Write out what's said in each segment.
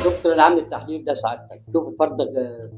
دكتور انا عامل التحليل ده سعادتك، شوف اتفضل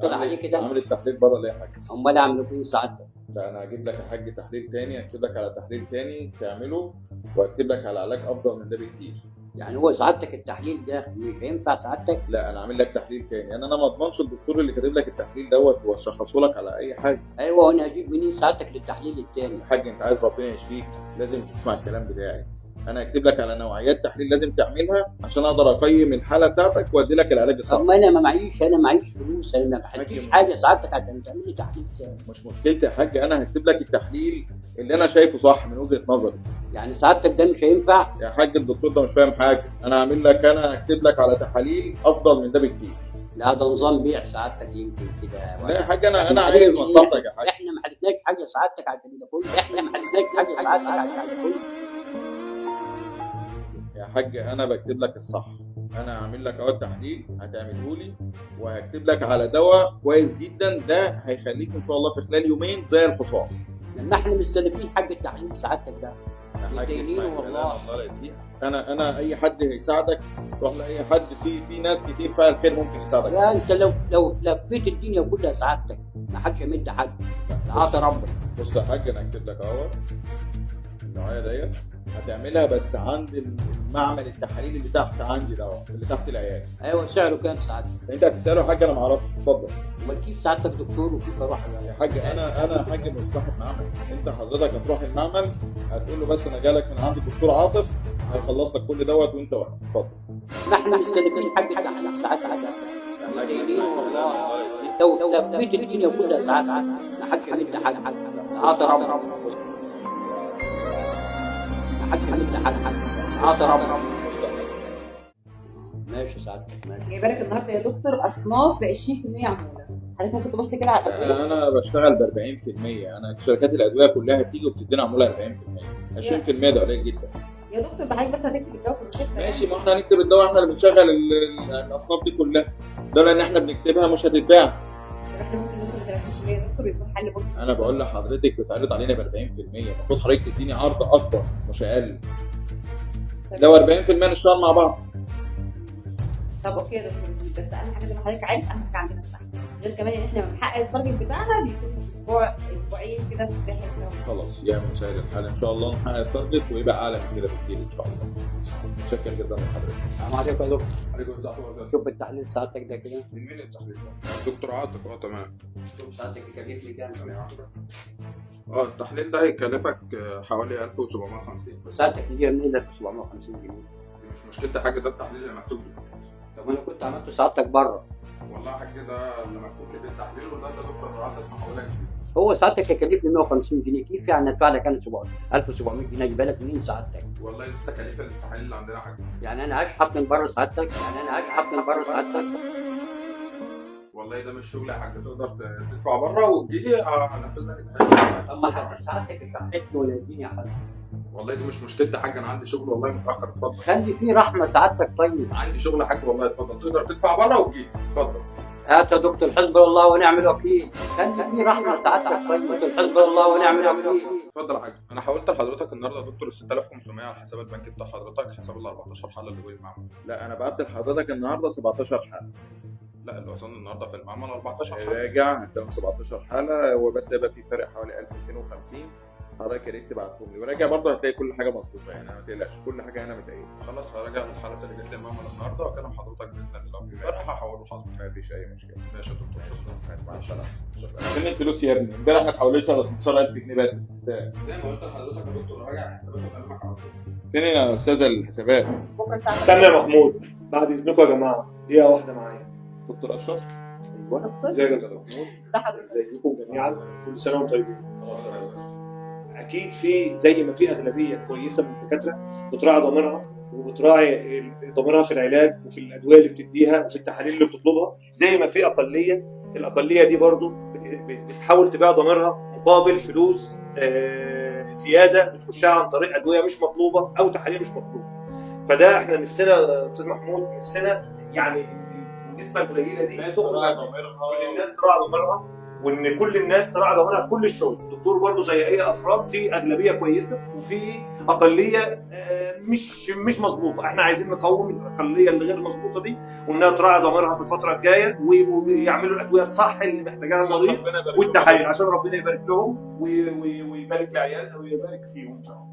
طلع عليه كده. عامل التحليل بره ليه يا حاج؟ امال اعمل فين سعادتك؟ لا انا هجيب لك يا حاج تحليل تاني، اكتب لك على تحليل تاني تعمله واكتب لك على علاج افضل من ده بكتير. يعني هو سعادتك التحليل ده مش هينفع سعادتك؟ لا انا عامل لك تحليل تاني، يعني انا ما اضمنش الدكتور اللي كاتب لك التحليل دوت واشخصه لك على اي حاجه. ايوه، وانا هجيب منين سعادتك للتحليل التاني؟ يا حاج انت عايز ربنا يشفيك لازم تسمع الكلام بتاعي. انا هكتب لك على نوعيات تحليل لازم تعملها عشان اقدر اقيم الحاله بتاعتك وادي لك العلاج الصح. طب ما انا ما معيش فلوس، انا ما بحتاجش حاجه سعادتك عشان تعمل لي تحليل تاني. مش مشكلتي يا حاج، انا هكتب لك التحليل اللي انا شايفه صح من وجهه نظري. يعني سعادتك ده مش هينفع؟ يا حاج الدكتور ده مش فاهم حاجه، انا هعمل لك، انا هكتب لك على تحاليل افضل من ده بكتير. لا ده نظام بيع سعادتك يمكن كده. لا يا حاج انا عايز مصلحتك يا حاج. احنا ما حلتناش حاجه سعادتك عشان ده كله، احنا ما حلتناش حاجه سعادتك عشان ده كله. يا حاج انا بكتب لك الصح، انا هعمل لك اهو التحليل هتعمله لي وهكتب لك على دواء كويس جدا، ده هيخليك ان شاء الله في خلال يومين زي الحصان. لما احنا مستلفين حاجه التحليل سعادتك ده. يا حاج متدينين اسمع والله. كلام الله لا يسيء. انا اي حد هيساعدك روح لاي حد، في ناس كتير فيها الخير ممكن يساعدك. لا انت لو لفيت الدنيا كلها سعادتك ما حدش يمد حد، عطى ربنا. بص يا حاج انا هكتب لك اهوت النوعيه ديت هتعملها بس عند المعمل التحاليل اللي تحت عندي دوت اللي تحت العياده. ايوه سعره كام سعادتك؟ انت هتساله يا حاج انا ما اعرفش. اتفضل. امال كيف سعادتك دكتور وكيف اروح يا حاج انا حاج مش صاحب معمل، انت حضرتك هتروح المعمل هتقول له بس انا جالك من عند الدكتور عاطف هيخلص لك كل دوت وانت واقف. اتفضل. ما احنا مستلفين حاجه التحليل سعادتك ده. متدينين والله. لو لفيت الدنيا كلها سعادتك ما حدش يمد حد، عطى ربنا. ما حدش يمد حد، عطى ربنا. ماشي سعادتك ماشي. جايبه لك النهارده يا دكتور اصناف ب 20% عموله، حضرتك ممكن تبص كده على الادويه. انا بشتغل ب 40%، انا شركات الادويه كلها بتيجي وبتدينا عموله 40%. 20% ده قليل جدا. يا دكتور ده حضرتك بس هتكتب الدواء في الروشته. ماشي، ما احنا هنكتب الدواء، احنا اللي بنشغل الاصناف دي كلها، ده لان احنا بنكتبها مش هتتباع. احنا ممكن نوصل ل 30% يا دكتور يكون حل بوليسي. انا بقول لحضرتك بتعرض علينا ب 40%، المفروض حضرتك تديني عرض اكبر مش اقل. لو 40% نشتغل مع بعض. طب اوكي يا دكتور نزيد، بس اهم حاجه زي ما حضرتك عارف اهم حاجه عندنا الساحل، غير كمان ان احنا لما بنحقق التارجت بتاعنا بيكون اسبوعين كده في الساحل كده. خلاص يا مسهل الحال، ان شاء الله نحقق التارجت ويبقى اعلى من كده بكتير ان شاء الله. متشكر جدا لحضرتك. السلام عليكم يا دكتور. عليكم السلام ورحمة الله. شوف التحليل سعادتك ده كده. من مين التحليل ده؟ دكتور عاطف. تمام. شوف سعادتك يكلف لي كام؟ التحليل ده هيكلفك حوالي 1750. سعادتك تجيها منين 1750 جنيه؟ دي مش مشكلتي حاجه، ده التحليل اللي مكتوب لي. طب انا كنت عملته سعادتك بره. والله يا حاج ده اللي مكتوب لي في التحليل، وده دكتور عاطف محولات. هو سعادتك هيكلفني 150 جنيه، كيف يعني ادفع لك انا 1700 جنيه اجيبها لك منين سعادتك؟ والله دي تكاليف التحاليل اللي عندنا يا حاج. يعني انا اشحت من بره سعادتك؟ والله ده مش شغل يا حاج، تقدر تدفع بره وتجيلي هنفذ لك التحليل. طب ما حد سعادتك شحتني ولا اديني حد؟ والله دي مش مشكلتي يا حاج، انا عندي شغل والله متاخر. اتفضل. خلي فيه رحمه سعادتك. طيب عندي شغل يا حاج والله. اتفضل، تقدر تدفع بره وتجيلي. اتفضل. هات يا دكتور حسبي الله ونعم الوكيل. خلي فيه رحمه سعادتك. طيب دكتور حسبي الله ونعم الوكيل. اتفضل يا حاج. انا حولت لحضرتك النهارده يا دكتور 6500 على حساب البنك بتاع حضرتك، حساب ال 14 حاله اللي جوه المعمل. لا انا بعت لحضرتك النهارده 17 حاله. لا اللي وصلنا النهارده في المعمل 14 حاله. راجع هتلاقيهم 17 حاله، هو بس هيبقى في فرق حوالي 1250. حضرتك يا ريت تبعتهم لي، وراجع برضه هتلاقي كل حاجه مظبوطه، يعني ما تقلقش كل حاجه هنا متقيده. خلاص هراجع الحالات اللي جت لي المعمل النهارده واكلم حضرتك باذن الله، لو في فرق هحوله لحضرتك. ما فيش اي مشكله. ماشي يا دكتور. شكرا. مع السلامه. فين الفلوس يا ابني؟ امبارح ما تحوليش على 12000 جنيه بس. زي ما قلت لحضرتك يا دكتور راجع حسابات وكلمك على طول. فين يا استاذه الحسابات؟ بكره الساعه استنى يا محمود، بعد اذنكم يا جماعه دقيقه واحده معايا. دكتور اشرف. دكتور ازيك يا دكتور محمود؟ حضرتك. ازيكم جميعا؟ كل سنه وانتم طيبين. اكيد في زي ما في اغلبيه كويسه من الدكاتره بتراعي ضميرها وبتراعي ضميرها في العلاج وفي الادويه اللي بتديها وفي التحاليل اللي بتطلبها، زي ما في اقليه، الاقليه دي برضو بتحاول تبيع ضميرها مقابل فلوس زياده بتخشها عن طريق ادويه مش مطلوبه او تحاليل مش مطلوبه. فده احنا نفسنا يا استاذ محمود، نفسنا يعني النسبه القليله دي تراعي ضميرها، كل الناس تراعي ضميرها، وان كل الناس تراعي ضميرها في كل الشغل. الدكتور برضه زي اي افراد في اغلبيه كويسه وفي اقليه مش مظبوطه. احنا عايزين نقوم الاقليه اللي غير مظبوطه دي، وانها تراعي ضميرها في الفتره الجايه، ويعملوا الادويه الصح اللي محتاجاها المريض والتحاليل، عشان ربنا يبارك لهم ويبارك لعيال ويبارك فيهم ان شاء الله.